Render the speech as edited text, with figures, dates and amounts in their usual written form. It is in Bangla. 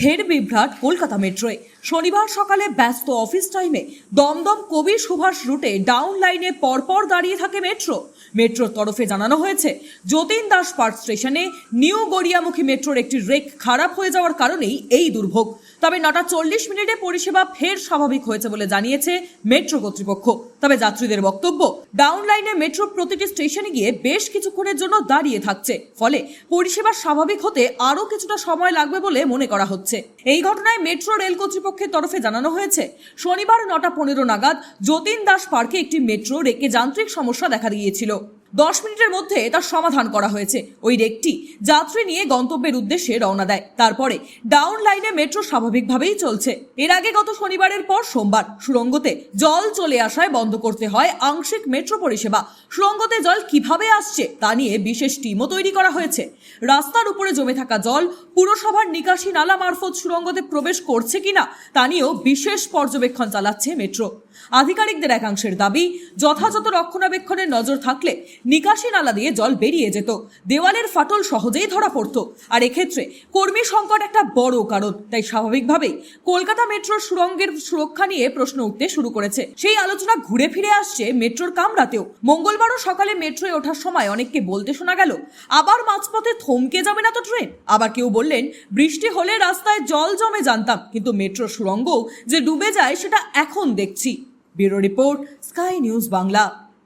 ফের বিভ্রাট কলকাতা মেট্রোয়। শনিবার সকালে ব্যস্ত অফিস টাইমে দমদম কবি সুভাষ রুটে ডাউন লাইনে পরপর দাঁড়িয়ে থাকে মেট্রোর তরফে জানানো হয়েছে যতীন দাস পার্ক স্টেশনে নিউ গড়িয়ামুখী মেট্রোর একটি রেক খারাপ হয়ে যাওয়ার কারণেই এই দুর্ভোগ। তবে 9:40 মিনিটে পরিষেবা ফের স্বাভাবিক হয়েছে বলে জানিয়েছে মেট্রো কর্তৃপক্ষ। তবে যাত্রীদের বক্তব্য, ডাউন লাইনে মেট্রো প্রতিটি স্টেশনে গিয়ে বেশ কিছুক্ষণের জন্য দাঁড়িয়ে থাকছে, ফলে পরিষেবা স্বাভাবিক হতে আরও কিছুটা সময় লাগবে বলে মনে করা হচ্ছে। এই ঘটনায় মেট্রো রেল কর্তৃপক্ষের তরফে জানানো হয়েছে শনিবার 9:15 নাগাদ যতীন দাস পার্কে একটি মেট্রো রেকে যান্ত্রিক সমস্যা দেখা দিয়েছিল। 10 মিনিটের মধ্যে তার সমাধান করা হয়েছে। ওই রেকটি যাত্রী নিয়ে গন্তব্যের উদ্দেশ্যে রওনা দেয়। তারপরে ডাউন লাইনে মেট্রো স্বাভাবিকভাবেই চলছে। এর আগে গত শনিবারের পর সোমবার সুড়ঙ্গতে জল চলে আসায় বন্ধ করতে হয় আংশিক মেট্রো পরিষেবা। সুড়ঙ্গতে জল কিভাবে আসছে তা নিয়ে বিশেষ টিমও তৈরি করা হয়েছে। রাস্তার উপরে জমে থাকা জল পুরসভার নিকাশি নালা মারফত সুড়ঙ্গতে প্রবেশ করছে কিনা তা নিয়েও বিশেষ পর্যবেক্ষণ চালাচ্ছে মেট্রো। আধিকারিকদের একাংশের দাবি, যথাযথ রক্ষণাবেক্ষণের নজর থাকলে নিকাশি নালা দিয়ে জল বেরিয়ে যেত, দেওয়ালের ফাটল সহজেই ধরা পড়ত। আর এক্ষেত্রে কর্মী সংকট একটা বড় কারণ। তাই স্বাভাবিকভাবেই কলকাতা মেট্রোর সুড়ঙ্গের সুরক্ষা নিয়ে প্রশ্ন উঠতে শুরু করেছে। সেই আলোচনা ঘুরে ফিরে আসছে মেট্রোর কামরাতেও। মঙ্গলবারও সকালে মেট্রোয় ওঠার সময় অনেককে বলতে শোনা গেল, আবার মাঝপথে থমকে যাবে না তো ট্রেন। আবার কেউ বললেন, বৃষ্টি হলে রাস্তায় জল জমে জানতাম, কিন্তু মেট্রো সুড়ঙ্গও যে ডুবে যায় সেটা এখন দেখছি। Bureau report, sky news Bangla.